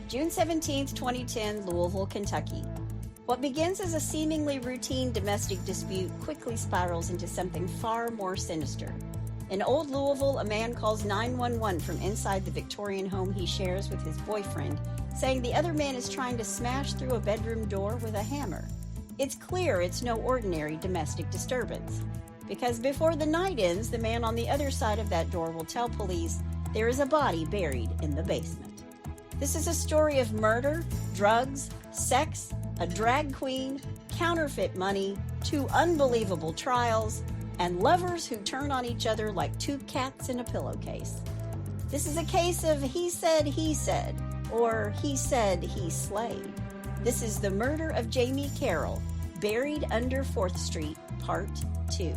June 17th, 2010, Louisville, Kentucky. What begins as a seemingly routine domestic dispute quickly spirals into something far more sinister. In Old Louisville, a man calls 911 from inside the Victorian home he shares with his boyfriend, saying the other man is trying to smash through a bedroom door with a hammer. It's clear it's no ordinary domestic disturbance, because before the night ends, the man on the other side of that door will tell police there is a body buried in the basement. This is a story of murder, drugs, sex, a drag queen, counterfeit money, 2 unbelievable trials, and lovers who turn on each other like 2 cats in a pillowcase. This is a case of he said, or he said he slayed. This is the murder of Jamie Carroll, buried under 4th Street, Part 2.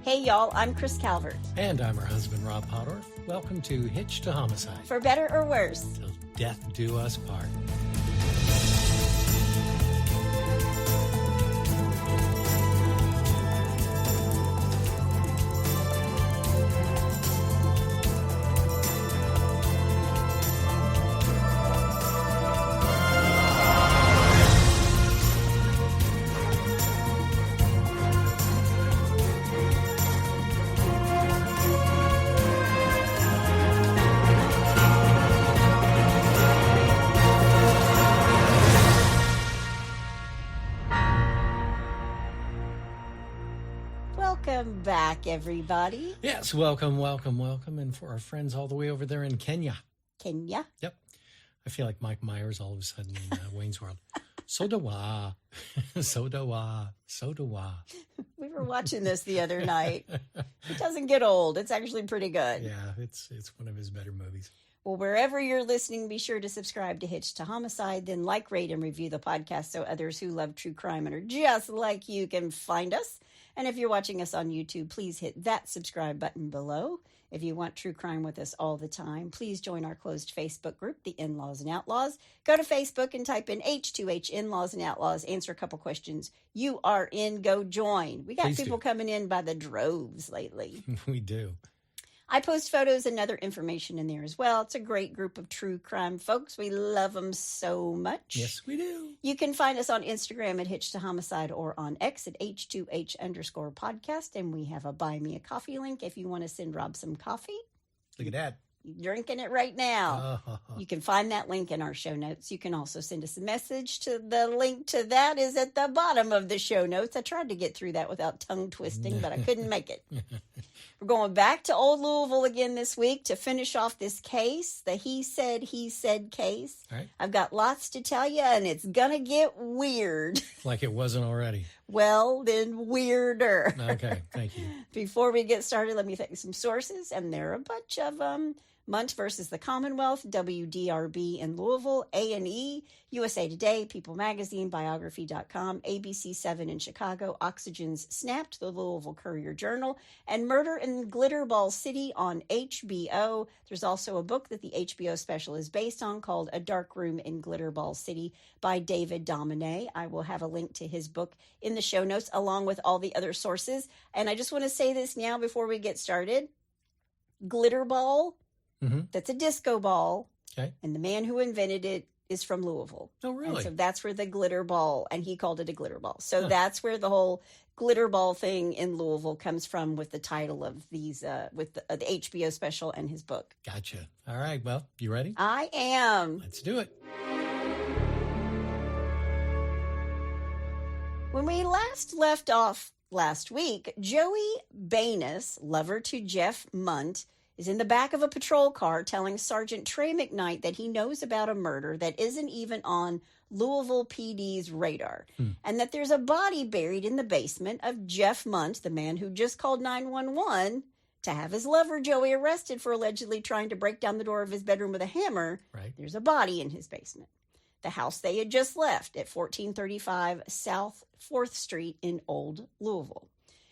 Hey y'all, I'm Chris Calvert. And I'm her husband, Rob Podorf. Welcome to Hitched to Homicide. For better or worse. Till death do us part. Welcome back, everybody. Yes, welcome. And for our friends all the way over there in Kenya. Kenya? Yep. I feel like Mike Myers all of a sudden in Wayne's World. Sodawa. We were watching this the other night. It doesn't get old. It's actually pretty good. Yeah, it's one of his better movies. Well, wherever you're listening, be sure to subscribe to Hitched to Homicide, then like, rate, and review the podcast so others who love true crime and are just like you can find us. And if you're watching us on YouTube, please hit that subscribe button below. If you want true crime with us all the time, please join our closed Facebook group, The In-Laws and Outlaws. Go to Facebook and type in H2H In-Laws and Outlaws. Answer a couple questions. You are in. Go join. We got Please people do. coming in by the droves lately. We do. I post photos and other information in there as well. It's a great group of true crime folks. We love them so much. Yes, we do. You can find us on Instagram at Hitched to Homicide or on X at H2H_podcast. And we have a Buy Me a Coffee link if you want to send Rob some coffee. Look at that. You're drinking it right now. You can find that link in our show notes. You can also send us a message to the link to that is at the bottom of the show notes. I tried to get through that without tongue twisting, but I couldn't make it. We're going back to Old Louisville again this week to finish off this case, the he said case. All right. I've got lots to tell you, and it's going to get weird. Like it wasn't already. Well, then weirder. Okay, thank you. Before we get started, let me thank some sources, and there are a bunch of them. Mundt versus the Commonwealth, WDRB in Louisville, A&E, USA Today, People Magazine, Biography.com, ABC7 in Chicago, Oxygen's Snapped, the Louisville Courier-Journal, and Murder in Glitterball City on HBO. There's also a book that the HBO special is based on called A Dark Room in Glitterball City by David Domine. I will have a link to his book in the show notes along with all the other sources. And I just want to say this now before we get started. Glitterball. Mm-hmm. That's a disco ball. Okay. And the man who invented it is from Louisville. Oh, really? And so that's where the glitter ball, and he called it a glitter ball. So that's where the whole glitter ball thing in Louisville comes from with the title of these, with the HBO special and his book. Gotcha. All right. Well, you ready? I am. Let's do it. When we last left off last week, Joey Banis, lover to Jeff Mundt, is in the back of a patrol car telling Sergeant Trey McKnight that he knows about a murder that isn't even on Louisville PD's radar, and that there's a body buried in the basement of Jeff Mundt, the man who just called 911 to have his lover Joey arrested for allegedly trying to break down the door of his bedroom with a hammer. Right. There's a body in his basement. The house they had just left at 1435 South 4th Street in Old Louisville.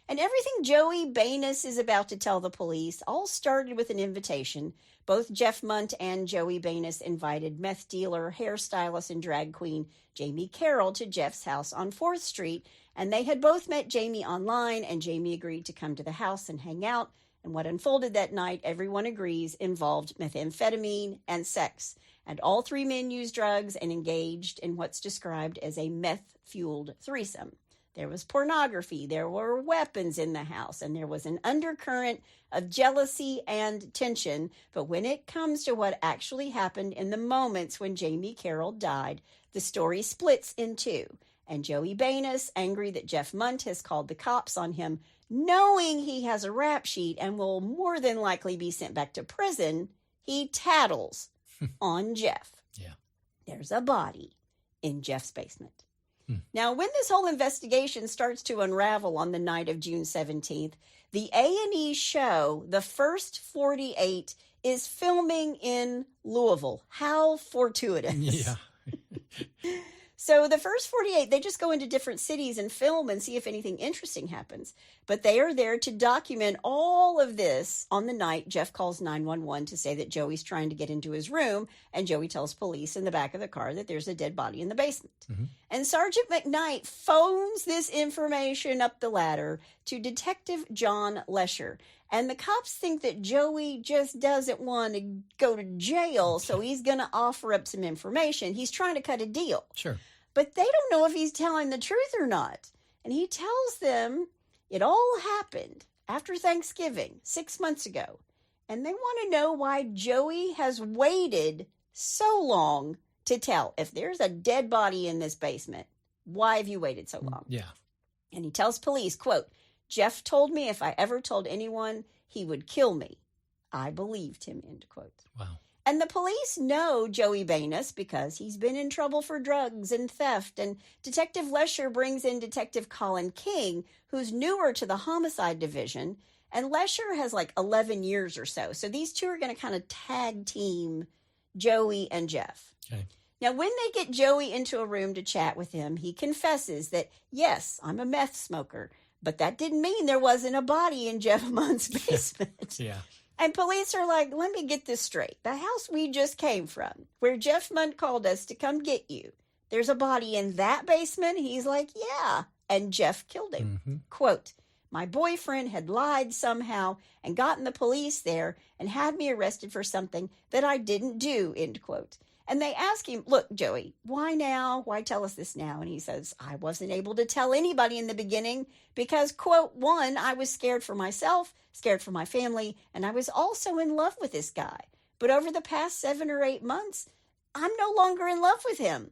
And everything Joey Banis is about to tell the police all started with an invitation. Both Jeff Mundt and Joey Banis invited meth dealer, hairstylist, and drag queen Jamie Carroll to Jeff's house on 4th Street. And they had both met Jamie online, and Jamie agreed to come to the house and hang out. And what unfolded that night, everyone agrees, involved methamphetamine and sex. And all three men used drugs and engaged in what's described as a meth-fueled threesome. There was pornography, there were weapons in the house, and there was an undercurrent of jealousy and tension. But when it comes to what actually happened in the moments when Jamie Carroll died, the story splits in two. And Joey Banis, angry that Jeff Mundt has called the cops on him, knowing he has a rap sheet and will more than likely be sent back to prison, he tattles on Jeff. Yeah. There's a body in Jeff's basement. Now, when this whole investigation starts to unravel on the night of June 17th, the A&E show, The First 48, is filming in Louisville. How fortuitous. Yeah. So the First 48, they just go into different cities and film and see if anything interesting happens. But they are there to document all of this on the night Jeff calls 911 to say that Joey's trying to get into his room, and Joey tells police in the back of the car that there's a dead body in the basement. Mm-hmm. And Sergeant McKnight phones this information up the ladder to Detective John Lesher. And the cops think that Joey just doesn't want to go to jail, so he's going to offer up some information. He's trying to cut a deal. Sure. But they don't know if he's telling the truth or not. And he tells them it all happened after Thanksgiving, 6 months ago. And they want to know why Joey has waited so long to tell. If there's a dead body in this basement, why have you waited so long? Yeah. And he tells police, quote, Jeff told me if I ever told anyone, he would kill me. I believed him, end quote. Wow. And the police know Joey Banis because he's been in trouble for drugs and theft. And Detective Lesher brings in Detective Colin King, who's newer to the homicide division. And Lesher has like 11 years or so. So these two are going to kind of tag team Joey and Jeff. Okay. Now, when they get Joey into a room to chat with him, he confesses that, yes, I'm a meth smoker. But that didn't mean there wasn't a body in Jeff Mundt's basement. Yeah. And police are like, let me get this straight. The house we just came from, where Jeff Mundt called us to come get you, there's a body in that basement? He's like, yeah. And Jeff killed him. Mm-hmm. Quote, my boyfriend had lied somehow and gotten the police there and had me arrested for something that I didn't do, end quote. And they ask him, look, Joey, why now? Why tell us this now? And he says, I wasn't able to tell anybody in the beginning because, quote, one, I was scared for myself, scared for my family, and I was also in love with this guy. But over the past 7 or 8 months, I'm no longer in love with him.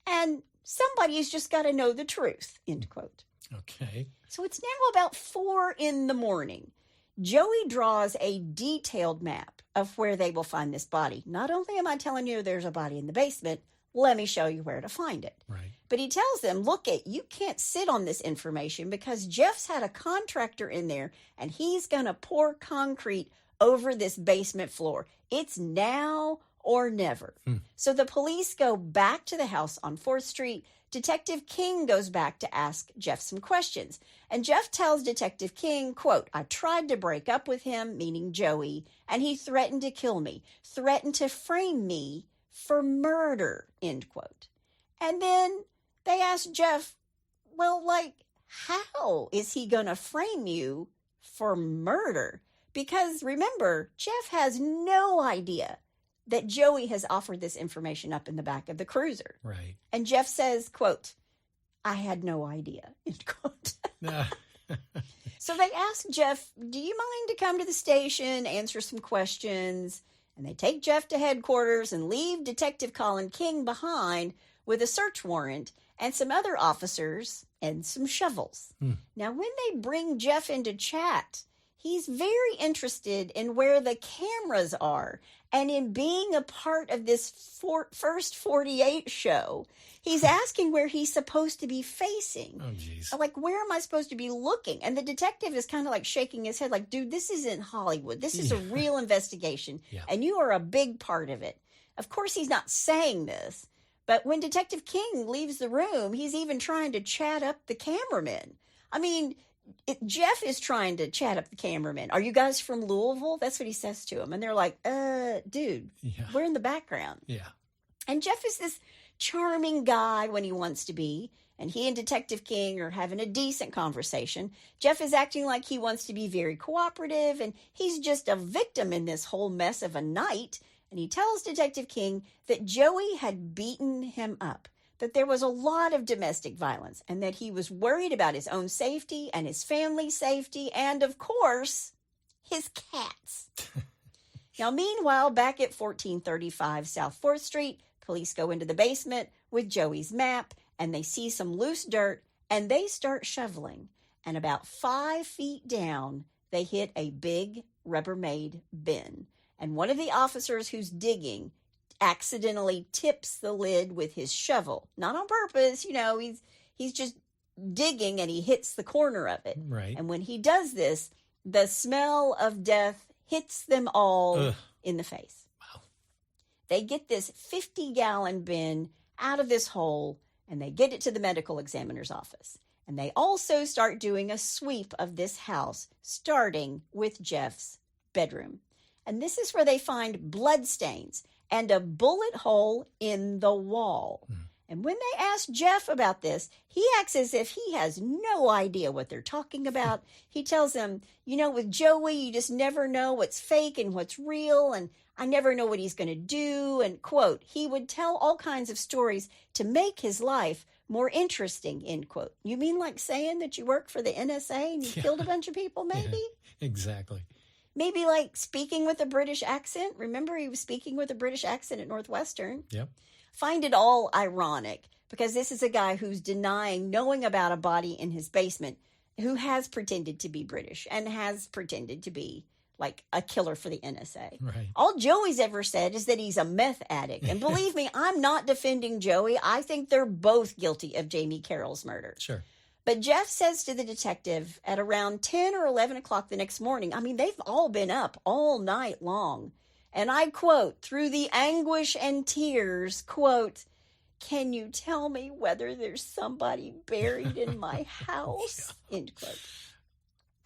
And somebody's just got to know the truth, end quote. Okay. So it's now about 4 a.m. Joey draws a detailed map of where they will find this body. Not only am I telling you there's a body in the basement, let me show you where to find it. Right. But he tells them, look, you can't sit on this information because Jeff's had a contractor in there and he's going to pour concrete over this basement floor. It's now or never. So the police go back to the house on 4th Street. Detective King goes back to ask Jeff some questions. And Jeff tells Detective King, quote, I tried to break up with him, meaning Joey, and he threatened to kill me, threatened to frame me for murder, end quote. And then they ask Jeff, well, like, how is he going to frame you for murder? Because remember, Jeff has no idea that Joey has offered this information up in the back of the cruiser. Right. And Jeff says, quote, I had no idea, end quote. So they ask Jeff, do you mind to come to the station, answer some questions? And they take Jeff to headquarters and leave Detective Colin King behind with a search warrant and some other officers and some shovels. Now, when they bring Jeff into chat, he's very interested in where the cameras are and in being a part of this First 48 show. He's asking where he's supposed to be facing. Oh, geez. Like, where am I supposed to be looking? And the detective is kind of like shaking his head like, dude, this isn't Hollywood. This is a real investigation, and you are a big part of it. Of course, he's not saying this, but when Detective King leaves the room, he's even trying to chat up the cameraman. I mean, Jeff is trying to chat up the cameraman. Are you guys from Louisville? That's what he says to him. And they're like, dude, we're in the background. Yeah. And Jeff is this charming guy when he wants to be. And he and Detective King are having a decent conversation. Jeff is acting like he wants to be very cooperative. And he's just a victim in this whole mess of a night. And he tells Detective King that Joey had beaten him up, that there was a lot of domestic violence, and that he was worried about his own safety and his family's safety, and, of course, his cats. Now, meanwhile, back at 1435 South 4th Street, police go into the basement with Joey's map, and they see some loose dirt, and they start shoveling. And about 5 feet down, they hit a big Rubbermaid bin. And one of the officers who's digging accidentally tips the lid with his shovel. Not on purpose, he's just digging and he hits the corner of it. Right. And when he does this, the smell of death hits them all in the face. Wow. They get this 50-gallon bin out of this hole, and they get it to the medical examiner's office. And they also start doing a sweep of this house, starting with Jeff's bedroom. And this is where they find bloodstains and a bullet hole in the wall. And when they ask Jeff about this, he acts as if he has no idea what they're talking about. He tells them, with Joey, you just never know what's fake and what's real, and I never know what he's going to do. And, quote, he would tell all kinds of stories to make his life more interesting, end quote. You mean like saying that you work for the NSA and you killed a bunch of people, maybe? Yeah, exactly. Maybe like speaking with a British accent. Remember, he was speaking with a British accent at Northwestern. Yep. Find it all ironic because this is a guy who's denying knowing about a body in his basement, who has pretended to be British and has pretended to be like a killer for the NSA. Right. All Joey's ever said is that he's a meth addict. And believe me, I'm not defending Joey. I think they're both guilty of Jamie Carroll's murder. Sure. But Jeff says to the detective at around 10 or 11 o'clock the next morning, they've all been up all night long. And I quote, through the anguish and tears, quote, "Can you tell me whether there's somebody buried in my house?" End quote.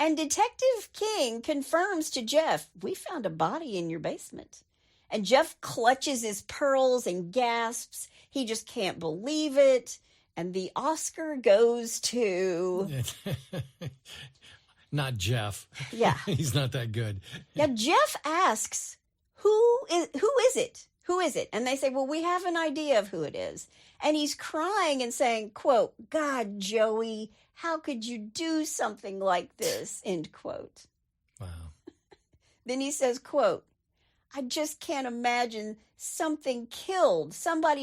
And Detective King confirms to Jeff, "We found a body in your basement." And Jeff clutches his pearls and gasps. He just can't believe it. And the Oscar goes to... Not Jeff. Yeah. He's not that good. Now, Jeff asks, who is it? Who is it? And they say, well, we have an idea of who it is. And he's crying and saying, quote, "God, Joey, how could you do something like this?" End quote. Wow. Then he says, quote, "I just can't imagine somebody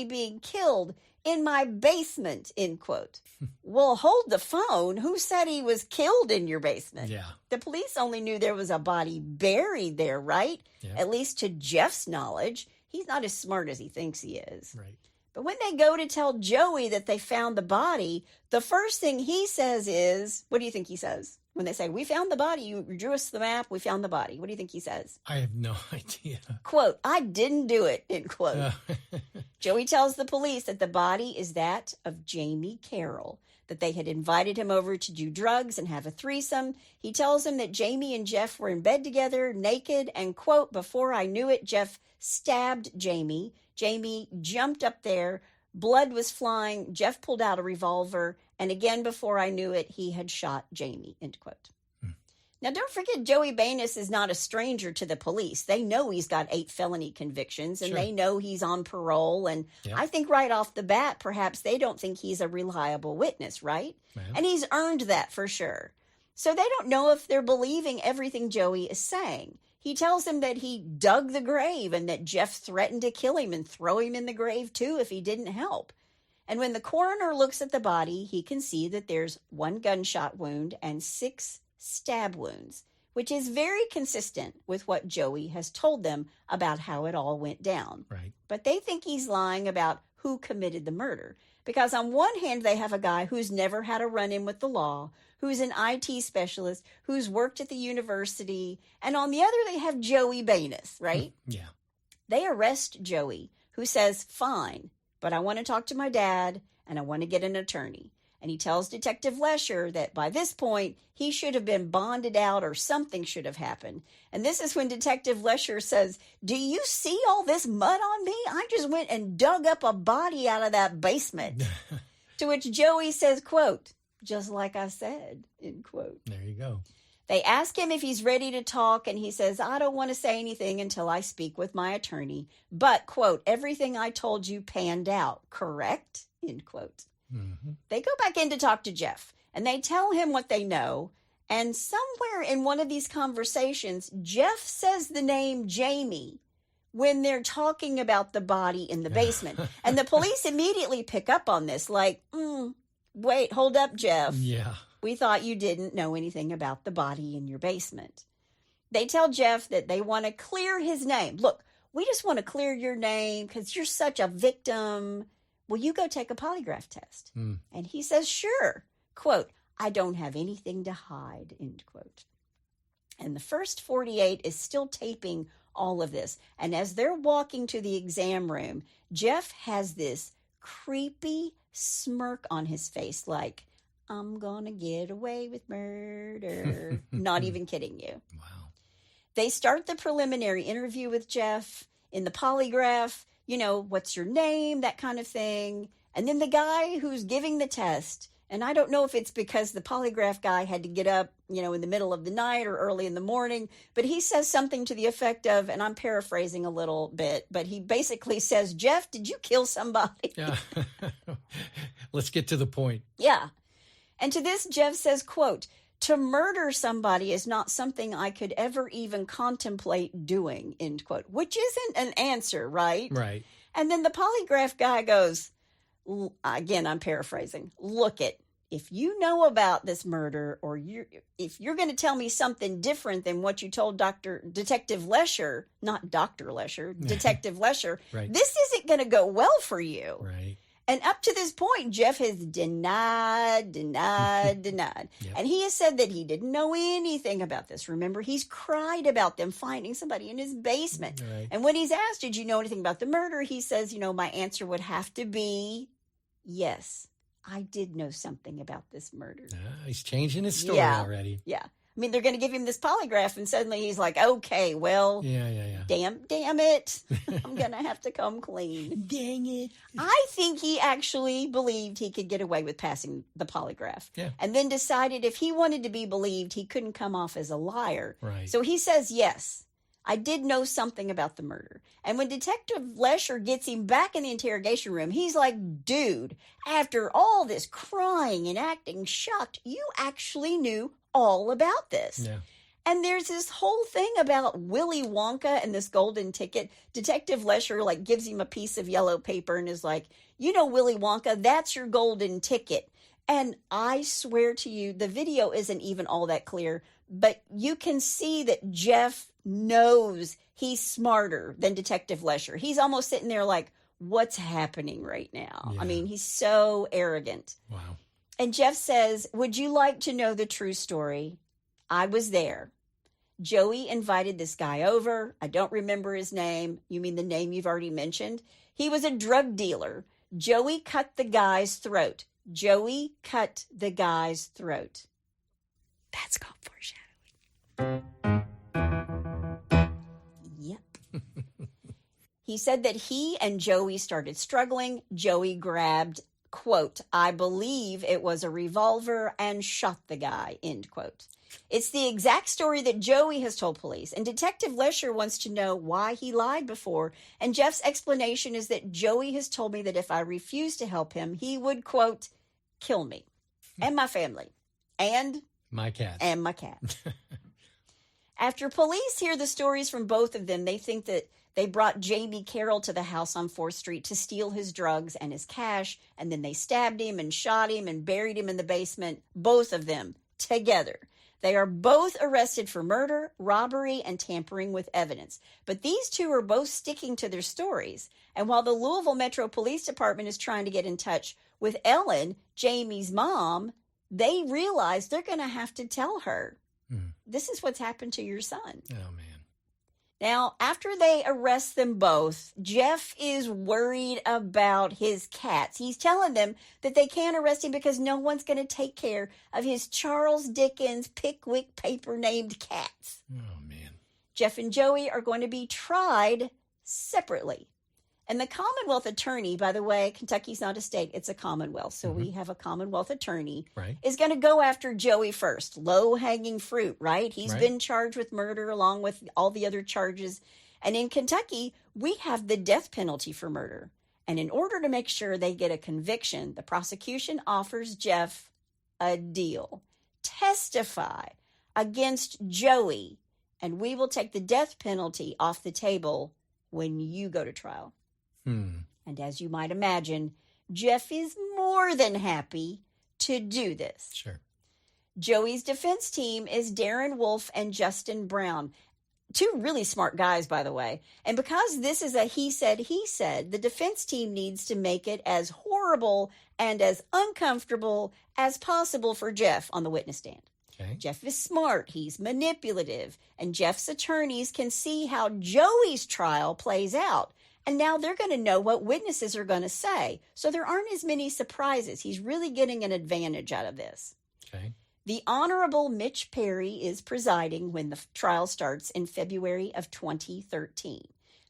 being killed in my basement," end quote. Well, hold the phone. Who said he was killed in your basement? Yeah. The police only knew there was a body buried there, right? Yeah. At least to Jeff's knowledge. He's not as smart as he thinks he is. Right. But when they go to tell Joey that they found the body, the first thing he says is, what do you think he says? When they say, "We found the body, you drew us the map, we found the body." What do you think he says? I have no idea. Quote, "I didn't do it," end quote. Joey tells the police that the body is that of Jamie Carroll, that they had invited him over to do drugs and have a threesome. He tells them that Jamie and Jeff were in bed together, naked, and, quote, "Before I knew it, Jeff stabbed Jamie. Jamie jumped up there. Blood was flying. Jeff pulled out a revolver. And again, before I knew it, he had shot Jamie," end quote. Now, don't forget, Joey Banis is not a stranger to the police. They know he's got 8 felony convictions, and Sure. they know he's on parole. And Yep. I think right off the bat, perhaps they don't think he's a reliable witness, right? Well. And he's earned that for sure. So they don't know if they're believing everything Joey is saying. He tells them that he dug the grave and that Jeff threatened to kill him and throw him in the grave too if he didn't help. And when the coroner looks at the body, he can see that there's 1 gunshot wound and 6 stab wounds, which is very consistent with what Joey has told them about how it all went down. Right. But they think he's lying about who committed the murder. Because on one hand, they have a guy who's never had a run-in with the law, who's an IT specialist, who's worked at the university. And on the other, they have Joey Banis, right? Yeah. They arrest Joey, who says, "Fine, but I want to talk to my dad and I want to get an attorney." And he tells Detective Lesher that by this point, he should have been bonded out or something should have happened. And this is when Detective Lesher says, "Do you see all this mud on me? I just went and dug up a body out of that basement." To which Joey says, quote, "Just like I said," end quote. There you go. They ask him if he's ready to talk, and he says, I don't want to say anything until I speak with my attorney. But, quote, everything I told you panned out, correct? End quote. Mm-hmm. They go back in to talk to Jeff, and they tell him what they know. And somewhere in one of these conversations, Jeff says the name Jamie when they're talking about the body in the basement. And the police immediately pick up on this, like, wait, hold up, Jeff. Yeah. We thought you didn't know anything about the body in your basement. They tell Jeff that they want to clear his name. Look, we just want to clear your name because you're such a victim. Will you go take a polygraph test? And he says, sure. Quote, I don't have anything to hide, end quote. And the first 48 is still taping all of this. And as they're walking to the exam room, Jeff has this creepy smirk on his face, like, I'm gonna get away with murder. Not even kidding you. Wow. They start the preliminary interview with Jeff in the polygraph, you know, what's your name, that kind of thing. And then the guy who's giving the test, and I don't know if it's because the polygraph guy had to get up, you know, in the middle of the night or early in the morning, but he says something to the effect of, and I'm paraphrasing a little bit, but he basically says, Jeff, did you kill somebody? Yeah. Let's get to the point. Yeah. And to this, Jeff says, quote, to murder somebody is not something I could ever even contemplate doing, end quote, which isn't an answer, right? Right. And then the polygraph guy goes, again, I'm paraphrasing, look it, if you know about this murder or if you're going to tell me something different than what you told Detective Lesher, not Dr. Lesher, Detective Lesher, right. This isn't going to go well for you. Right. And up to this point, Jeff has denied. Yep. And he has said that he didn't know anything about this. Remember, he's cried about them finding somebody in his basement. Right. And when he's asked, did you know anything about the murder? He says, you know, my answer would have to be, yes, I did know something about this murder. He's changing his story already. Yeah. I mean, they're going to give him this polygraph, and suddenly he's like, okay, well, damn it. I'm going to have to come clean. Dang it. I think he actually believed he could get away with passing the polygraph. Yeah. And then decided if he wanted to be believed, he couldn't come off as a liar. Right. So he says, yes, I did know something about the murder. And when Detective Lesher gets him back in the interrogation room, he's like, dude, after all this crying and acting shocked, you actually knew all about this. Yeah. And there's this whole thing about Willy Wonka and this golden ticket. Detective Lesher like gives him a piece of yellow paper and is like, you know, Willy Wonka, that's your golden ticket. And I swear to you, the video isn't even all that clear, but you can see that Jeff knows he's smarter than Detective Lesher. He's almost sitting there like, what's happening right now? Yeah. I mean, he's so arrogant. Wow. And Jeff says, would you like to know the true story? I was there. Joey invited this guy over. I don't remember his name. You mean the name you've already mentioned? He was a drug dealer. Joey cut the guy's throat. Joey cut the guy's throat. That's called foreshadowing. Yep. He said that he and Joey started struggling. Joey grabbed, quote, I believe it was a revolver and shot the guy, end quote. It's the exact story that Joey has told police, and Detective Lesher wants to know why he lied before, and Jeff's explanation is that Joey has told me that if I refused to help him, he would, quote, kill me and my family and my cat. And my cat. After police hear the stories from both of them, they think that they brought Jamie Carroll to the house on 4th Street to steal his drugs and his cash, and then they stabbed him and shot him and buried him in the basement, both of them together. They are both arrested for murder, robbery, and tampering with evidence. But these two are both sticking to their stories. And while the Louisville Metro Police Department is trying to get in touch with Ellen, Jamie's mom, they realize they're going to have to tell her, this is what's happened to your son. Oh, man. Now, after they arrest them both, Jeff is worried about his cats. He's telling them that they can't arrest him because no one's going to take care of his Charles Dickens Pickwick paper-named cats. Oh, man. Jeff and Joey are going to be tried separately. And the Commonwealth attorney, by the way, Kentucky's not a state, it's a Commonwealth. So we have a Commonwealth attorney, is going to go after Joey first. Low-hanging fruit, right? He's been charged with murder along with all the other charges. And in Kentucky, we have the death penalty for murder. And in order to make sure they get a conviction, the prosecution offers Jeff a deal. Testify against Joey, and we will take the death penalty off the table when you go to trial. And as you might imagine, Jeff is more than happy to do this. Sure. Joey's defense team is Darren Wolf and Justin Brown. Two really smart guys, by the way. And because this is a he said, the defense team needs to make it as horrible and as uncomfortable as possible for Jeff on the witness stand. Okay. Jeff is smart. He's manipulative. And Jeff's attorneys can see how Joey's trial plays out. And now they're going to know what witnesses are going to say. So there aren't as many surprises. He's really getting an advantage out of this. Okay. The Honorable Mitch Perry is presiding when the trial starts in February of 2013.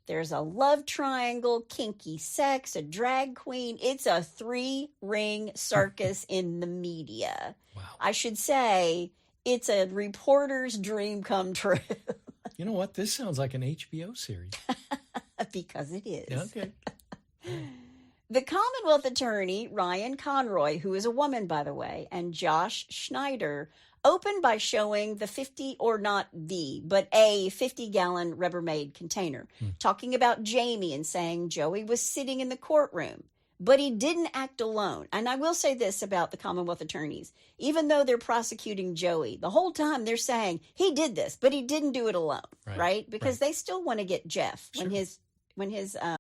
There's a love triangle, kinky sex, a drag queen. It's a 3-ring circus in the media. Wow. I should say it's a reporter's dream come true. You know what? This sounds like an HBO series. Because it is. Okay. The Commonwealth attorney, Ryan Conroy, who is a woman, by the way, and Josh Schneider opened by showing the 50-gallon Rubbermaid container, talking about Jamie and saying Joey was sitting in the courtroom, but he didn't act alone. And I will say this about the Commonwealth attorneys. Even though they're prosecuting Joey, the whole time they're saying he did this, but he didn't do it alone, right? Because they still want to get Jeff when his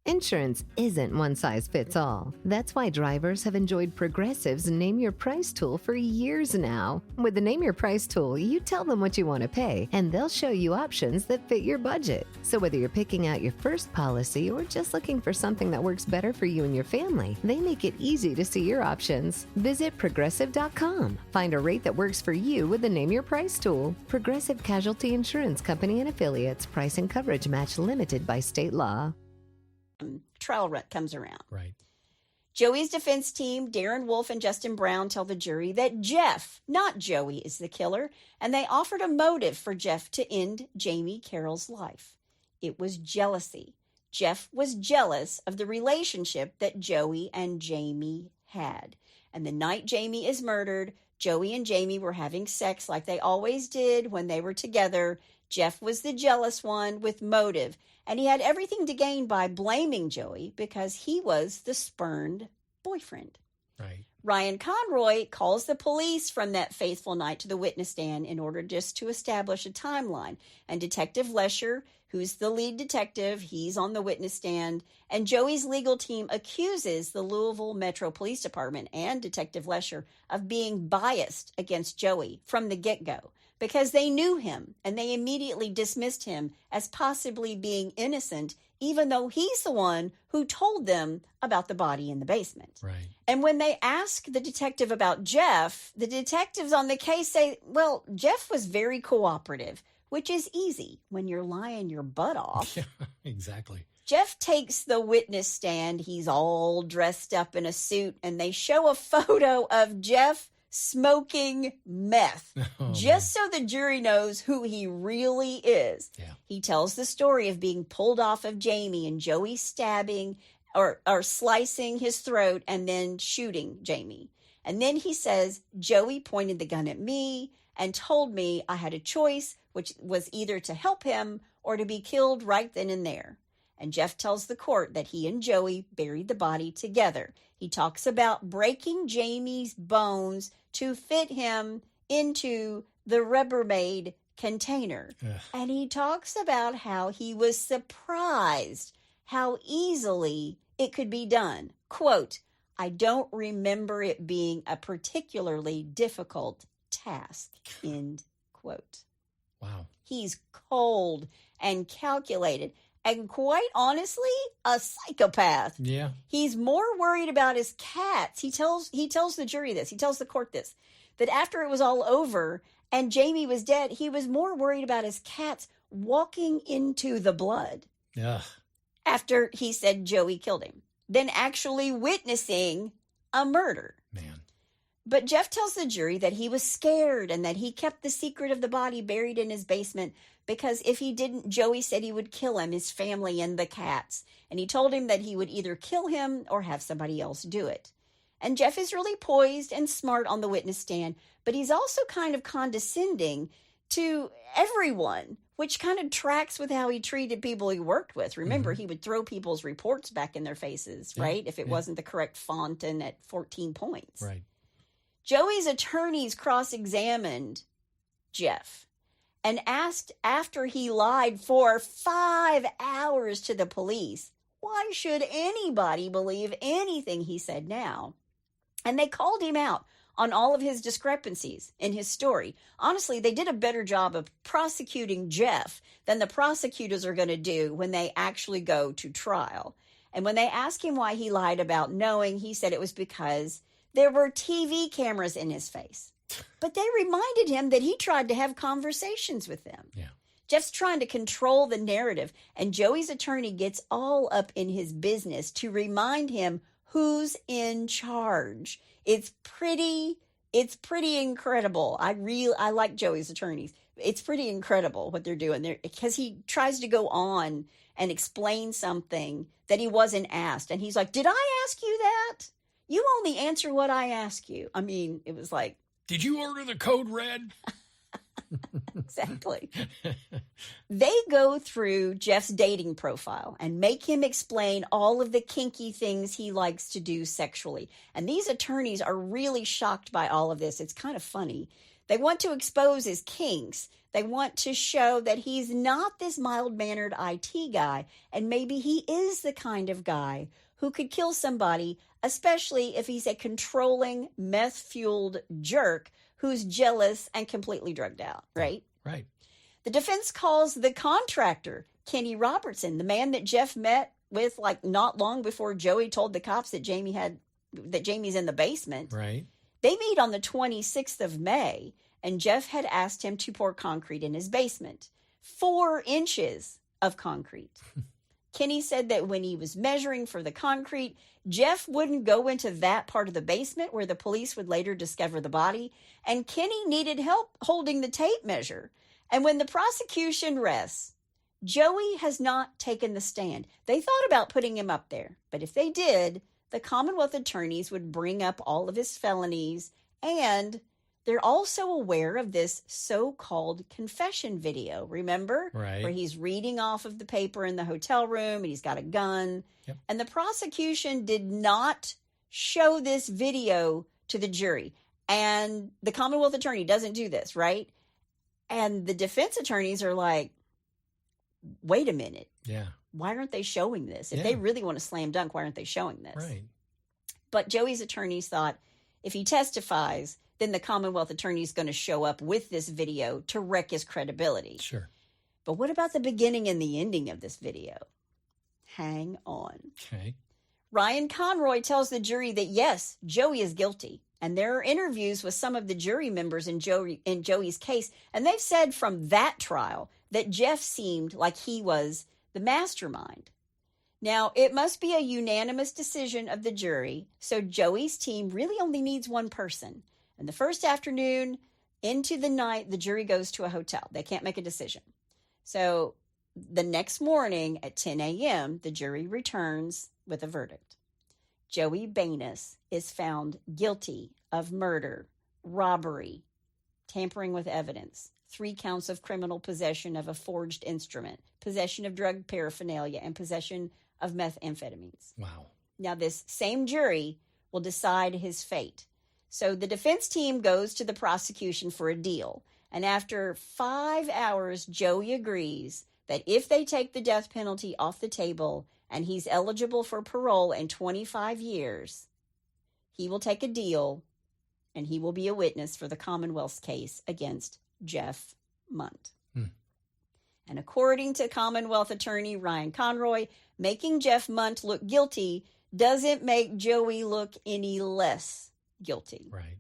Insurance isn't one size fits all. That's why drivers have enjoyed Progressive's Name Your Price tool for years now. With the Name Your Price tool, you tell them what you want to pay, and they'll show you options that fit your budget. So whether you're picking out your first policy or just looking for something that works better for you and your family, they make it easy to see your options. Visit Progressive.com. Find a rate that works for you with the Name Your Price tool. Progressive Casualty Insurance Company and Affiliates. Price and coverage match limited by state law. trial run comes around. Right. Joey's defense team, Darren Wolf and Justin Brown, tell the jury that Jeff, not Joey, is the killer, and they offered a motive for Jeff to end Jamie Carroll's life. It was jealousy. Jeff was jealous of the relationship that Joey and Jamie had. And the night Jamie is murdered, Joey and Jamie were having sex like they always did when they were together. Jeff was the jealous one with motive, and he had everything to gain by blaming Joey because he was the spurned boyfriend. Right. Ryan Conroy calls the police from that faithful night to the witness stand in order just to establish a timeline. And Detective Lesher, who's the lead detective, he's on the witness stand. And Joey's legal team accuses the Louisville Metro Police Department and Detective Lesher of being biased against Joey from the get-go because they knew him and they immediately dismissed him as possibly being innocent, even though he's the one who told them about the body in the basement. Right. And when they ask the detective about Jeff, the detectives on the case say, well, Jeff was very cooperative, which is easy when you're lying your butt off. Yeah, exactly. Jeff takes the witness stand. He's all dressed up in a suit, and they show a photo of Jeff smoking meth, just so the jury knows who he really is. Yeah. He tells the story of being pulled off of Jamie and Joey stabbing or slicing his throat and then shooting Jamie. And then he says, Joey pointed the gun at me and told me I had a choice, which was either to help him or to be killed right then and there. And Jeff tells the court that he and Joey buried the body together. He talks about breaking Jamie's bones to fit him into the Rubbermaid container. Ugh. And he talks about how he was surprised how easily it could be done. Quote, I don't remember it being a particularly difficult task, end quote. Wow. He's Cold and calculated. And quite honestly, a psychopath. Yeah. He's more worried about his cats. He tells the jury this. He tells the court this, that after it was all over and Jamie was dead, he was more worried about his cats walking into the blood. Yeah. after he said Joey killed him, than actually witnessing a murder. Man. But Jeff tells the jury that he was scared and that he kept the secret of the body buried in his basement because if he didn't, Joey said he would kill him, his family, and the cats. And he told him that he would either kill him or have somebody else do it. And Jeff is really poised and smart on the witness stand, but he's also kind of condescending to everyone, which kind of tracks with how he treated people he worked with. Remember, he would throw people's reports back in their faces, right? If it wasn't the correct font and at 14 points. Right. Joey's attorneys cross-examined Jeff and asked after he lied for 5 hours to the police, why should anybody believe anything he said now? And they called him out on all of his discrepancies in his story. Honestly, they did a better job of prosecuting Jeff than the prosecutors are going to do when they actually go to trial. And when they asked him why he lied about knowing, he said it was because there were TV cameras in his face. But they reminded him that he tried to have conversations with them. Yeah. Jeff's trying to control the narrative, and Joey's attorney gets all up in his business to remind him who's in charge. It's pretty incredible. I like Joey's attorneys. It's pretty incredible what they're doing there because he tries to go on and explain something that he wasn't asked. And he's like, did I ask you that? You only answer what I ask you. I mean, it was like, did you order the code red? Exactly. They go through Jeff's dating profile and make him explain all of the kinky things he likes to do sexually. And these attorneys are really shocked by all of this. It's kind of funny. They want to expose his kinks. They want to show that he's not this mild-mannered IT guy, and maybe he is the kind of guy who could kill somebody, especially if he's a controlling, meth-fueled jerk who's jealous and completely drugged out, right? Right. The defense calls the contractor, Kenny Robertson, the man that Jeff met with like not long before Joey told the cops that Jamie's in the basement. Right. They meet on the 26th of May, and Jeff had asked him to pour concrete in his basement. 4 inches of concrete. Kenny said that when he was measuring for the concrete, Jeff wouldn't go into that part of the basement where the police would later discover the body, and Kenny needed help holding the tape measure. And when the prosecution rests, Joey has not taken the stand. They thought about putting him up there, but if they did, the Commonwealth attorneys would bring up all of his felonies, and they're also aware of this so-called confession video, remember? Right. Where he's reading off of the paper in the hotel room and he's got a gun. Yep. And the prosecution did not show this video to the jury. And the Commonwealth attorney doesn't do this, right? And the defense attorneys are like, wait a minute. Yeah. Why aren't they showing this? If they really want to slam dunk, why aren't they showing this? Right. But Joey's attorneys thought if he testifies, then the Commonwealth attorney is going to show up with this video to wreck his credibility. Sure. But what about the beginning and the ending of this video? Hang on. Okay. Ryan Conroy tells the jury that, yes, Joey is guilty. And there are interviews with some of the jury members in Joey's case. And they've said from that trial that Jeff seemed like he was the mastermind. Now, it must be a unanimous decision of the jury. So Joey's team really only needs one person. And the first afternoon into the night, the jury goes to a hotel. They can't make a decision. So the next morning at 10 a.m., the jury returns with a verdict. Joey Banis is found guilty of murder, robbery, tampering with evidence, 3 counts of criminal possession of a forged instrument, possession of drug paraphernalia, and possession of methamphetamines. Wow. Now, this same jury will decide his fate. So the defense team goes to the prosecution for a deal. And after 5 hours, Joey agrees that if they take the death penalty off the table and he's eligible for parole in 25 years, he will take a deal and he will be a witness for the Commonwealth's case against Jeff Mundt. And according to Commonwealth attorney Ryan Conroy, making Jeff Mundt look guilty doesn't make Joey look any less guilty. Right.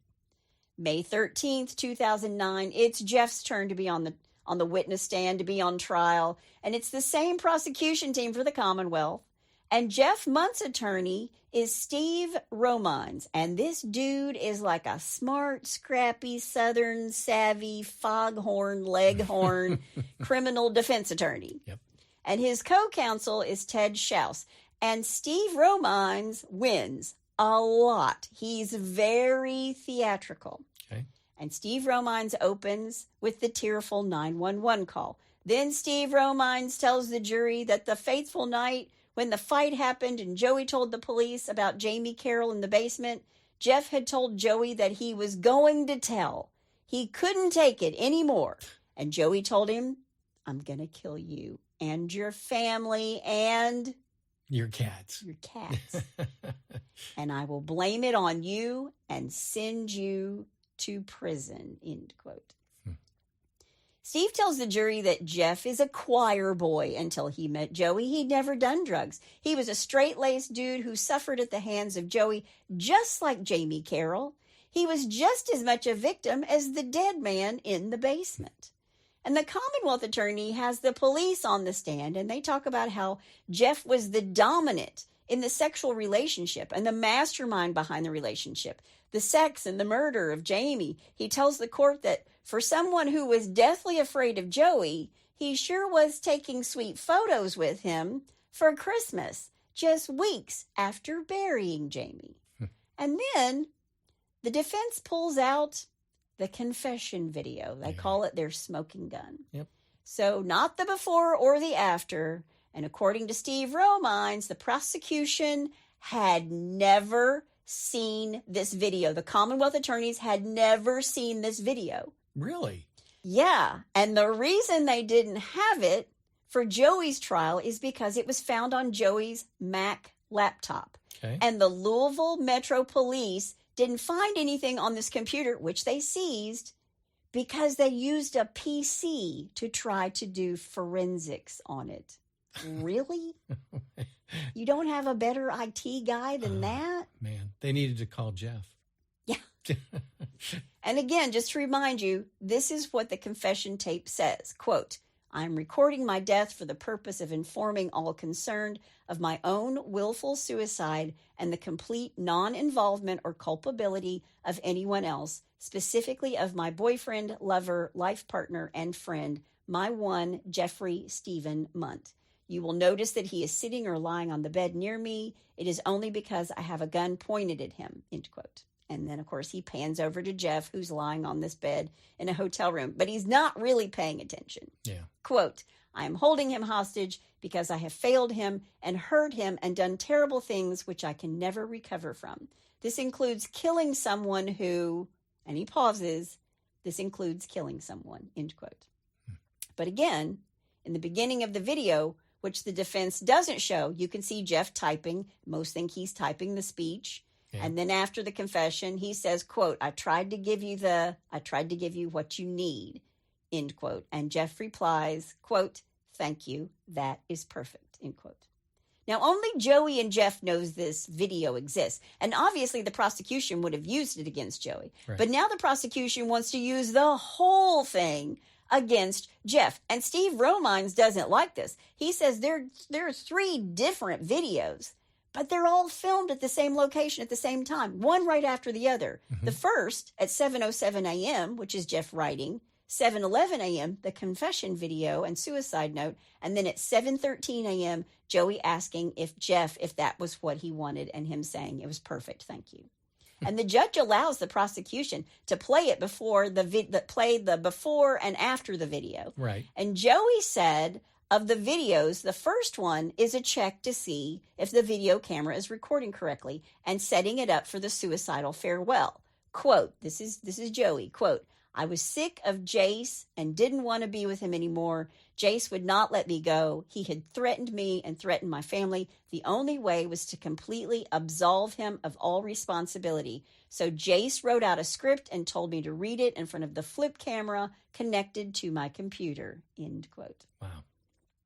May 13th, 2009, it's Jeff's turn to be on on the witness stand to be on trial. And it's the same prosecution team for the Commonwealth. And Jeff Mundt's attorney is Steve Romines. And this dude is like a smart, scrappy, southern, savvy, foghorn, leghorn criminal defense attorney. Yep. And his co-counsel is Ted Schaus. And Steve Romines wins a lot. He's very theatrical. Okay. And Steve Romines opens with the tearful 911 call. Then Steve Romines tells the jury that the fateful night when the fight happened and Joey told the police about Jamie Carroll in the basement, Jeff had told Joey that he was going to tell. He couldn't take it anymore. And Joey told him, I'm going to kill you and your family and your cats. Your cats. And I will blame it on you and send you to prison, end quote. Steve tells the jury that Jeff is a choir boy until he met Joey. He'd never done drugs. He was a straight-laced dude who suffered at the hands of Joey, just like Jamie Carroll. He was just as much a victim as the dead man in the basement. And the Commonwealth attorney has the police on the stand, and they talk about how Jeff was the dominant in the sexual relationship and the mastermind behind the relationship, the sex and the murder of Jamie. He tells the court that for someone who was deathly afraid of Joey, he sure was taking sweet photos with him for Christmas, just weeks after burying Jamie. And then the defense pulls out the confession video. They call it their smoking gun. Yep. So not the before or the after. And according to Steve Romines, the prosecution had never seen this video. The Commonwealth attorneys had never seen this video. Really? Yeah. And the reason they didn't have it for Joey's trial is because it was found on Joey's Mac laptop. Okay. And the Louisville Metro Police didn't find anything on this computer, which they seized, because they used a PC to try to do forensics on it. Really? You don't have a better IT guy than that? Man, they needed to call Jeff. Yeah. And again, just to remind you, this is what the confession tape says. Quote, I'm recording my death for the purpose of informing all concerned of my own willful suicide and the complete non-involvement or culpability of anyone else, specifically of my boyfriend, lover, life partner, and friend, my one, Jeffrey Stephen Mundt. You will notice that he is sitting or lying on the bed near me. It is only because I have a gun pointed at him, end quote. And then, of course, he pans over to Jeff, who's lying on this bed in a hotel room, but he's not really paying attention. Yeah. Quote, I am holding him hostage because I have failed him and hurt him and done terrible things which I can never recover from. This includes killing someone who, and he pauses, this includes killing someone, end quote. But again, in the beginning of the video, which the defense doesn't show, you can see Jeff typing. Most think he's typing the speech. Yeah. And then after the confession, he says, quote, I tried to give you what you need, end quote. And Jeff replies, quote, thank you. That is perfect, end quote. Now, only Joey and Jeff knows this video exists. And obviously the prosecution would have used it against Joey. Right. But now the prosecution wants to use the whole thing against Jeff. And Steve Romines doesn't like this. He says there are 3 different videos, but they're all filmed at the same location at the same time, one right after the other. Mm-hmm. The first at 7:07 a.m., which is Jeff writing, 7:11 a.m., the confession video and suicide note, and then at 7:13 a.m., Joey asking if that was what he wanted, and him saying it was perfect, thank you. And the judge allows the prosecution to play it before play the before and after the video. Right. And Joey said, of the videos, the first one is a check to see if the video camera is recording correctly and setting it up for the suicidal farewell. Quote, this is Joey, quote, I was sick of Jace and didn't want to be with him anymore. Jace would not let me go. He had threatened me and threatened my family. The only way was to completely absolve him of all responsibility. So Jace wrote out a script and told me to read it in front of the flip camera connected to my computer, end quote. Wow.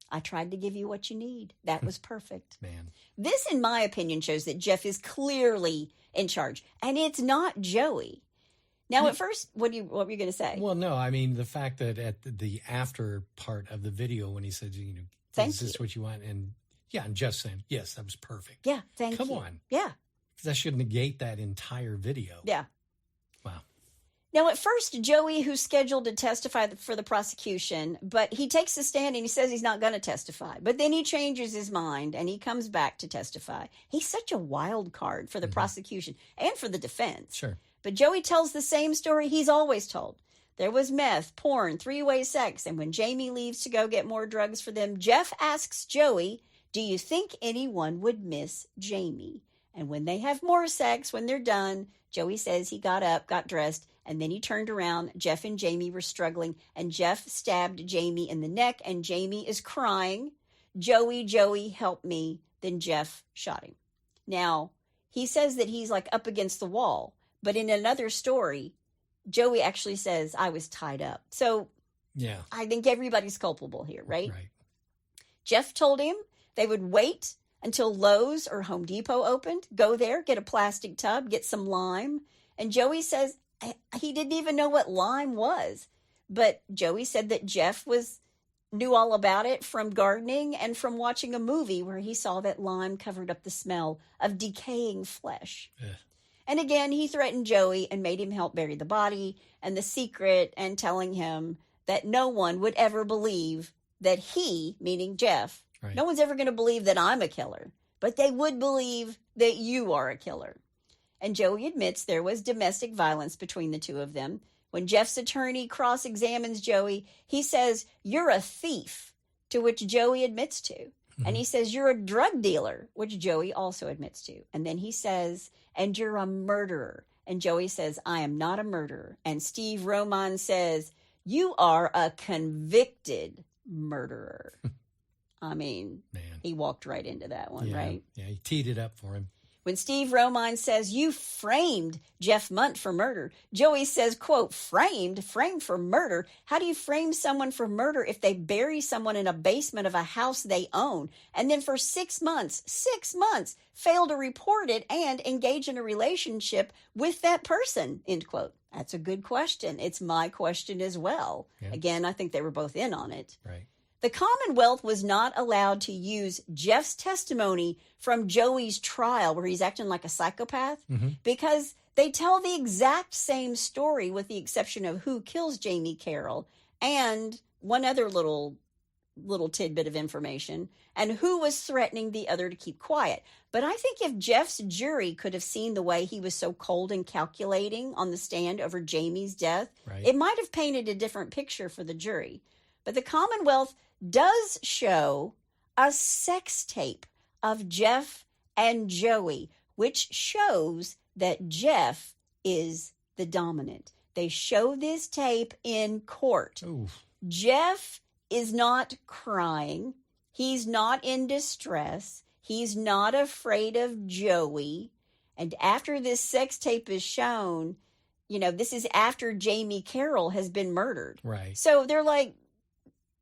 I tried to give you what you need. That was perfect. Man. This, in my opinion, shows that Jeff is clearly in charge. And it's not Joey. Now, at first, what were you going to say? Well, no, I mean, the fact that at the after part of the video when he said, is this what you want? And Jeff saying, yes, that was perfect. Yeah, thank you. Come on. Yeah. That should negate that entire video. Yeah. Wow. Now, at first, Joey, who's scheduled to testify for the prosecution, but he takes the stand and he says he's not going to testify. But then he changes his mind and he comes back to testify. He's such a wild card for the prosecution and for the defense. Sure. But Joey tells the same story he's always told. There was meth, porn, three-way sex, and when Jamie leaves to go get more drugs for them, Jeff asks Joey, do you think anyone would miss Jamie? And when they have more sex, when they're done, Joey says he got up, got dressed, and then he turned around. Jeff and Jamie were struggling, and Jeff stabbed Jamie in the neck, and Jamie is crying. Joey, help me. Then Jeff shot him. Now, he says that he's like up against the wall, but in another story, Joey actually says, I was tied up. So yeah, I think everybody's culpable here, right? Right. Jeff told him they would wait until Lowe's or Home Depot opened, go there, get a plastic tub, get some lime. And Joey says he didn't even know what lime was. But Joey said that Jeff knew all about it from gardening and from watching a movie where he saw that lime covered up the smell of decaying flesh. Ugh. And again, he threatened Joey and made him help bury the body and the secret, and telling him that no one would ever believe that he, meaning Jeff, right. No one's ever going to believe that I'm a killer, but they would believe that you are a killer. And Joey admits there was domestic violence between the two of them. When Jeff's attorney cross-examines Joey, he says, you're a thief, to which Joey admits to. Mm-hmm. And he says, you're a drug dealer, which Joey also admits to. And then he says, and you're a murderer. And Joey says, I am not a murderer. And Steve Roman says, you are a convicted murderer. I mean, man, he walked right into that one, right? Yeah, he teed it up for him. When Steve Roman says, you framed Jeff Mundt for murder, Joey says, quote, framed for murder? How do you frame someone for murder if they bury someone in a basement of a house they own and then for 6 months, fail to report it and engage in a relationship with that person, end quote? That's a good question. It's my question as well. Yeah. Again, I think they were both in on it. Right. The Commonwealth was not allowed to use Jeff's testimony from Joey's trial where he's acting like a psychopath because they tell the exact same story with the exception of who kills Jamie Carroll and one other little tidbit of information and who was threatening the other to keep quiet. But I think if Jeff's jury could have seen the way he was so cold and calculating on the stand over Jamie's death, right, it might have painted a different picture for the jury. But the Commonwealth does show a sex tape of Jeff and Joey, which shows that Jeff is the dominant. They show this tape in court. Oof. Jeff is not crying. He's not in distress. He's not afraid of Joey. And after this sex tape is shown, this is after Jamie Carroll has been murdered. Right. So they're like,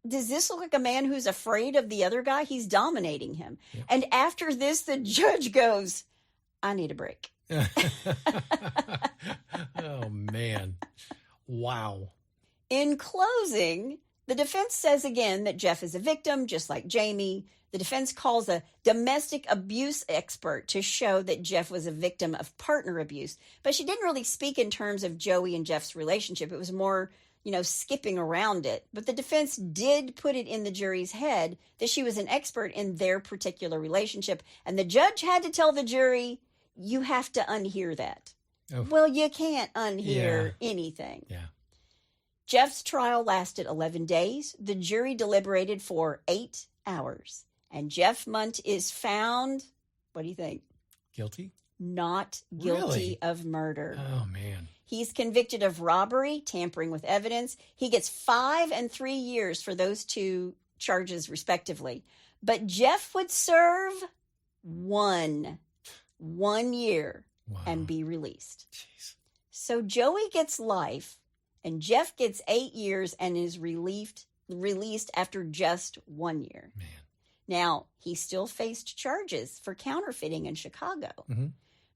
does this look like a man who's afraid of the other guy? He's dominating him. Yep. And after this, the judge goes, I need a break. Oh, man. Wow. In closing, the defense says again that Jeff is a victim, just like Jamie. The defense calls a domestic abuse expert to show that Jeff was a victim of partner abuse. But she didn't really speak in terms of Joey and Jeff's relationship. It was more skipping around it. But the defense did put it in the jury's head that she was an expert in their particular relationship. And the judge had to tell the jury, you have to unhear that. Oh. Well, you can't unhear anything. Yeah. Jeff's trial lasted 11 days. The jury deliberated for 8 hours. And Jeff Mundt is found, what do you think? Guilty? Not guilty of murder. Oh, man. He's convicted of robbery, tampering with evidence. He gets 5 and 3 years for those two charges, respectively. But Jeff would serve one year and be released. Jeez. So Joey gets life, and Jeff gets 8 years and is released after just 1 year. Man. Now, he still faced charges for counterfeiting in Chicago. Mm-hmm.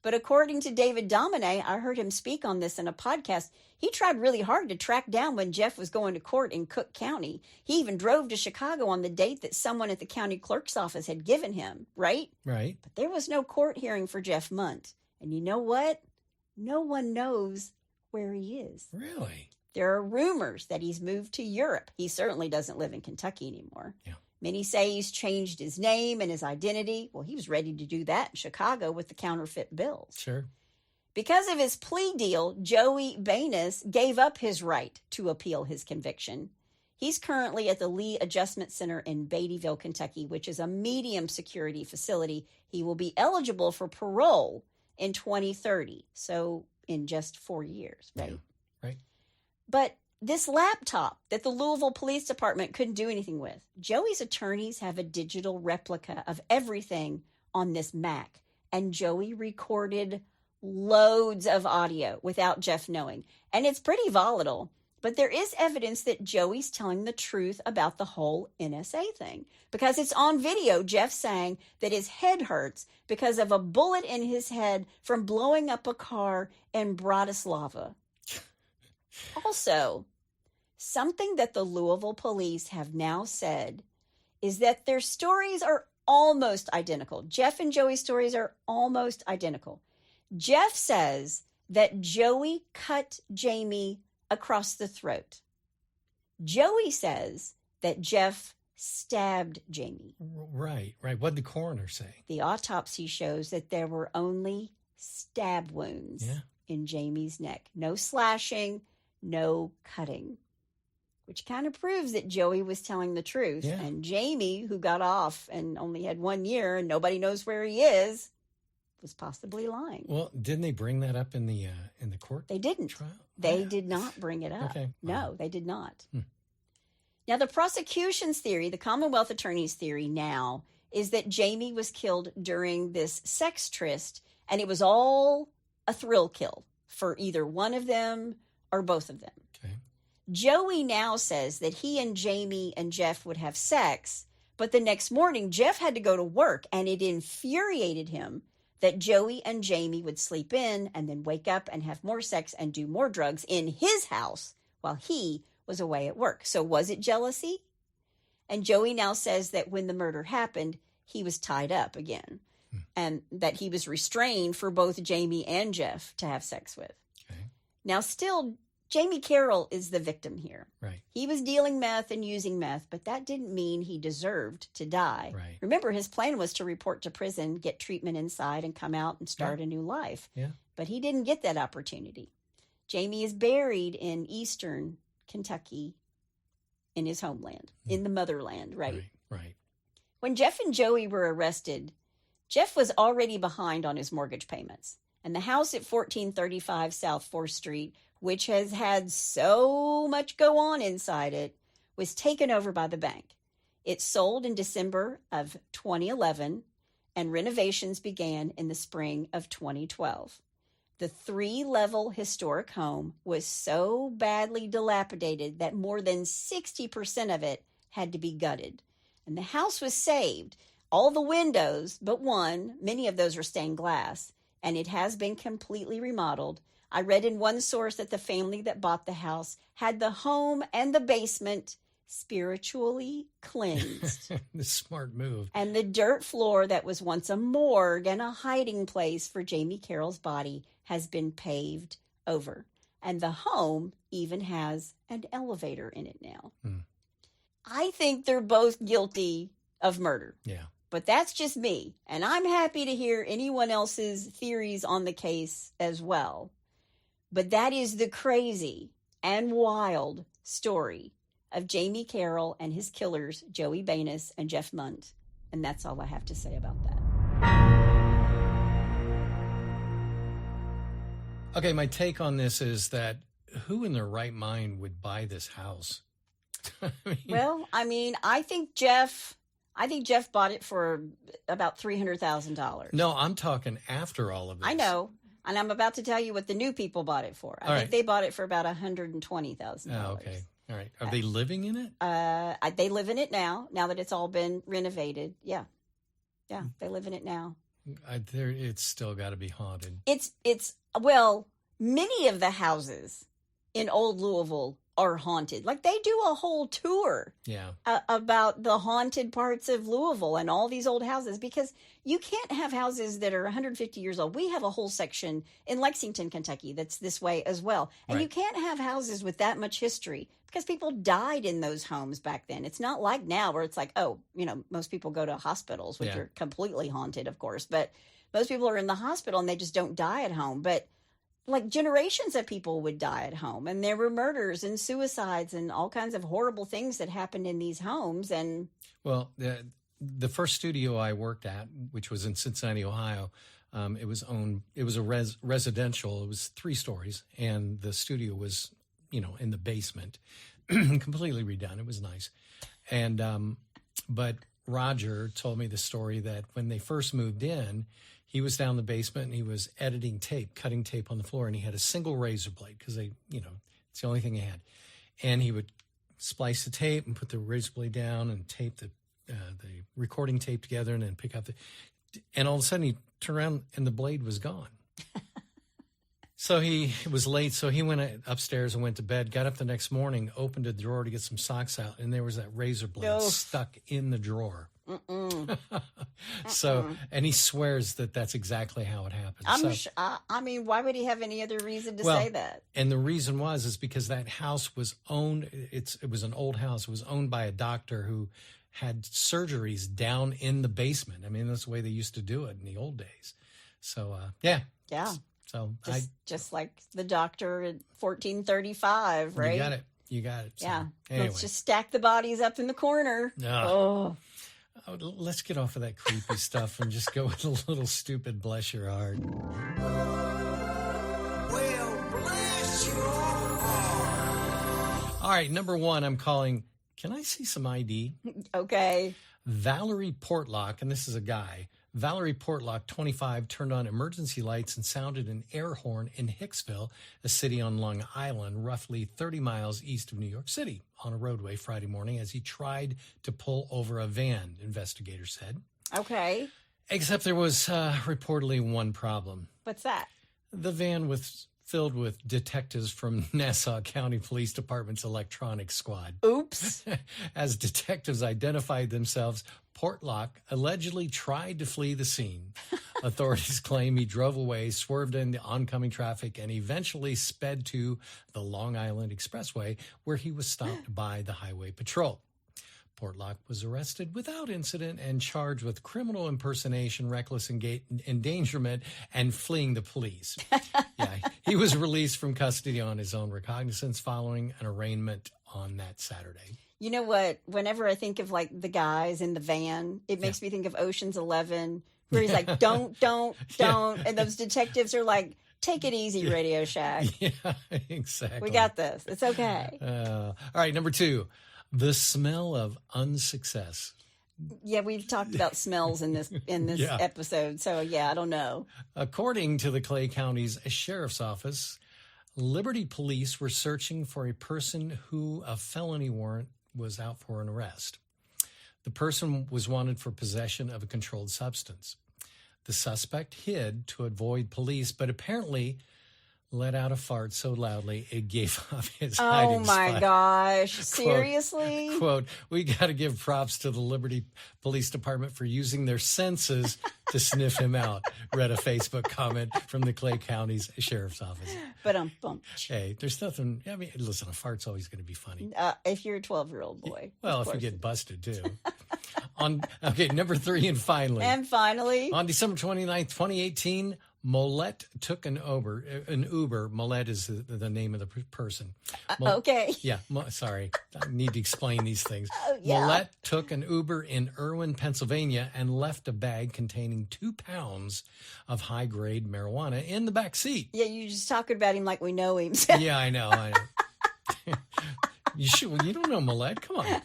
But according to David Domine, I heard him speak on this in a podcast, he tried really hard to track down when Jeff was going to court in Cook County. He even drove to Chicago on the date that someone at the county clerk's office had given him, right? Right. But there was no court hearing for Jeff Mundt. And you know what? No one knows where he is. Really? There are rumors that he's moved to Europe. He certainly doesn't live in Kentucky anymore. Yeah. Many say he's changed his name and his identity. Well, he was ready to do that in Chicago with the counterfeit bills. Sure. Because of his plea deal, Joey Banis gave up his right to appeal his conviction. He's currently at the Lee Adjustment Center in Beattyville, Kentucky, which is a medium security facility. He will be eligible for parole in 2030, so in just 4 years, right? Yeah. Right. But this laptop that the Louisville Police Department couldn't do anything with, Joey's attorneys have a digital replica of everything on this Mac, and Joey recorded loads of audio without Jeff knowing. And it's pretty volatile, but there is evidence that Joey's telling the truth about the whole NSA thing, because it's on video. Jeff saying that his head hurts because of a bullet in his head from blowing up a car in Bratislava. Also, something that the Louisville police have now said is that their stories are almost identical. Jeff and Joey's stories are almost identical. Jeff says that Joey cut Jamie across the throat. Joey says that Jeff stabbed Jamie. Right. What did the coroner say? The autopsy shows that there were only stab wounds in Jamie's neck. No slashing, no cutting, which kind of proves that Joey was telling the truth. Yeah. And Jamie, who got off and only had 1 year and nobody knows where he is, was possibly lying. Well, didn't they bring that up in the court? They didn't. Trial? They did not bring it up. Okay. No, they did not. Now, the prosecution's theory, the Commonwealth attorney's theory now, is that Jamie was killed during this sex tryst, and it was all a thrill kill for either one of them or both of them. Okay. Joey now says that he and Jamie and Jeff would have sex, but the next morning Jeff had to go to work, and it infuriated him that Joey and Jamie would sleep in and then wake up and have more sex and do more drugs in his house while he was away at work. So was it jealousy? And Joey now says that when the murder happened, he was tied up again and that he was restrained for both Jamie and Jeff to have sex with. Okay. Now, still, Jamie Carroll is the victim here. Right. He was dealing meth and using meth, but that didn't mean he deserved to die. Right. Remember, his plan was to report to prison, get treatment inside, and come out and start a new life. Yeah. But he didn't get that opportunity. Jamie is buried in eastern Kentucky in his homeland, in the motherland, right? Right. When Jeff and Joey were arrested, Jeff was already behind on his mortgage payments. And the house at 1435 South 4th Street, which has had so much go on inside it, was taken over by the bank. It sold in December of 2011, and renovations began in the spring of 2012. The 3-level historic home was so badly dilapidated that more than 60% of it had to be gutted. And the house was saved. All the windows but one, many of those are stained glass, and it has been completely remodeled. I read in one source that the family that bought the house had the home and the basement spiritually cleansed. The smart move. And the dirt floor that was once a morgue and a hiding place for Jamie Carroll's body has been paved over. And the home even has an elevator in it now. I think they're both guilty of murder. Yeah. But that's just me. And I'm happy to hear anyone else's theories on the case as well. But that is the crazy and wild story of Jamie Carroll and his killers, Joey Banis and Jeff Mundt. And that's all I have to say about that. Okay, my take on this is that who in their right mind would buy this house? I think Jeff bought it for about $300,000. No, I'm talking after all of this. I know. And I'm about to tell you what the new people bought it for. I think they bought it for about $120,000. Oh, okay. All right. Are they living in it? They live in it now that it's all been renovated. Yeah. Yeah, they live in it now. It's still got to be haunted. Well, many of the houses in old Louisville are haunted. Like, they do a whole tour about the haunted parts of Louisville and all these old houses, because you can't have houses that are 150 years old. We have a whole section in Lexington, Kentucky that's this way as well. And you can't have houses with that much history because people died in those homes back then. It's not like now where it's like, oh, most people go to hospitals, which are completely haunted, of course. But most people are in the hospital and they just don't die at home. But like, generations of people would die at home, and there were murders and suicides and all kinds of horrible things that happened in these homes. And well, the first studio I worked at, which was in Cincinnati, Ohio, it was a residential. It was 3 stories, and the studio was, in the basement, completely redone. It was nice. And, but Roger told me the story that when they first moved in, he was down in the basement and he was editing tape, cutting tape on the floor, and he had a single razor blade because it's the only thing he had. And he would splice the tape and put the razor blade down and tape the recording tape together, and then pick up and all of a sudden he turned around and the blade was gone. So it was late, so he went upstairs and went to bed, got up the next morning, opened a drawer to get some socks out, and there was that razor blade stuck in the drawer. So, and he swears that that's exactly how it happened. I mean, why would he have any other reason to say that? And the reason is because that house was owned. It was an old house. It was owned by a doctor who had surgeries down in the basement. I mean, that's the way they used to do it in the old days. So, yeah. So just like the doctor in 1435, right? You got it. So, yeah. Anyway. Let's just stack the bodies up in the corner. Oh, let's get off of that creepy stuff and just go with a little stupid bless your heart. Well, bless your heart. All right, number 1, I'm calling, can I see some ID? Okay. Valerie Portlock, and this is a guy. Valerie Portlock, 25, turned on emergency lights and sounded an air horn in Hicksville, a city on Long Island, roughly 30 miles east of New York City, on a roadway Friday morning as he tried to pull over a van, investigators said. Okay. Except there was reportedly one problem. What's that? The van was filled with detectives from Nassau County Police Department's electronics squad. Oops. As detectives identified themselves, Portlock allegedly tried to flee the scene. Authorities claim he drove away, swerved into oncoming traffic, and eventually sped to the Long Island Expressway, where he was stopped by the Highway Patrol. Portlock was arrested without incident and charged with criminal impersonation, reckless endangerment, and fleeing the police. He was released from custody on his own recognizance following an arraignment on that Saturday. You know what? Whenever I think of like the guys in the van, it makes me think of Ocean's 11, where he's like, don't. And those detectives are like, take it easy, Radio Shack. Yeah, exactly. We got this. It's okay. All right, number 2, the smell of unsuccess. Yeah, we've talked about smells in this episode. So, I don't know. According to the Clay County's Sheriff's Office, Liberty Police were searching for a person who a felony warrant was out for an arrest. The person was wanted for possession of a controlled substance. The suspect hid to avoid police, but apparently let out a fart so loudly it gave off his hiding spot. Oh my gosh. Seriously? Quote, we got to give props to the Liberty Police Department for using their senses to sniff him out, read a Facebook comment from the Clay County's Sheriff's Office. But hey, there's nothing, I mean, listen, a fart's always going to be funny. If you're a 12-year-old boy. Well, if you get busted too. Number 3 and finally. On December 29th, 2018, Molette took an Uber. Molette is the name of the person. Okay. Yeah, sorry. I need to explain these things. Yeah. Molette took an Uber in Irwin, Pennsylvania, and left a bag containing 2 pounds of high-grade marijuana in the back seat. Yeah, you're just talking about him like we know him. Yeah, I know. You don't know Molette. Come on.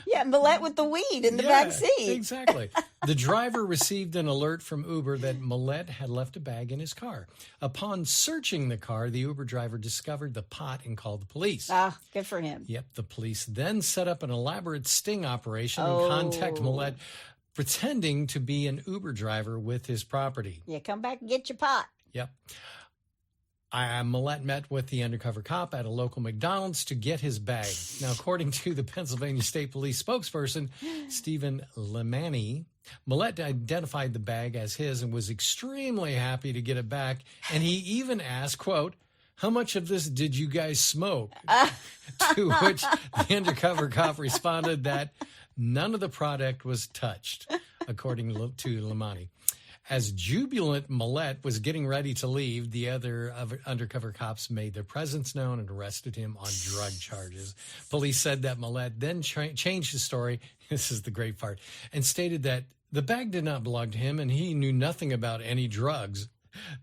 Yeah, Molette with the weed in the back seat. Exactly. The driver received an alert from Uber that Molette had left a bag in his car. Upon searching the car, the Uber driver discovered the pot and called the police. Ah, good for him. Yep. The police then set up an elaborate sting operation and contacted Molette, pretending to be an Uber driver with his property. Yeah, come back and get your pot. Yep. Millett met with the undercover cop at a local McDonald's to get his bag. Now, according to the Pennsylvania State Police spokesperson, Stephen Lemani, Millett identified the bag as his and was extremely happy to get it back. And he even asked, quote, "How much of this did you guys smoke?" To which the undercover cop responded that none of the product was touched, according to Lemani. As jubilant Millett was getting ready to leave, the other undercover cops made their presence known and arrested him on drug charges. Police said that Millett then changed his story, this is the great part, and stated that the bag did not belong to him and he knew nothing about any drugs.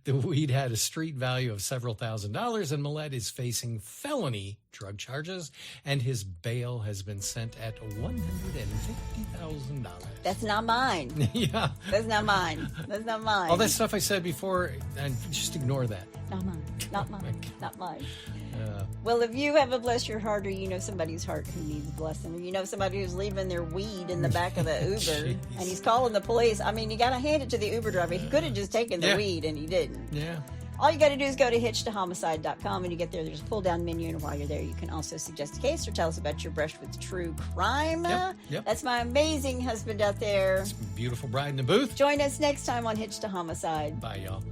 The weed had a street value of several $1,000s, and Millett is facing felony drug charges, and his bail has been set at $150,000. That's not mine. Yeah. That's not mine. That's not mine. All that stuff I said before, and just ignore that. Not mine. Not mine. Not mine. Well, if you have a bless your heart, or you know somebody's heart who needs a blessing, or you know somebody who's leaving their weed in the back of the Uber and he's calling the police, I mean, you got to hand it to the Uber driver. He could have just taken the weed and he didn't. Yeah. All you got to do is go to hitchtohomicide.com. When you get there, there's a pull-down menu, and while you're there, you can also suggest a case or tell us about your brush with true crime. Yep. That's my amazing husband out there. Beautiful bride in the booth. Join us next time on Hitch to Homicide. Bye, y'all.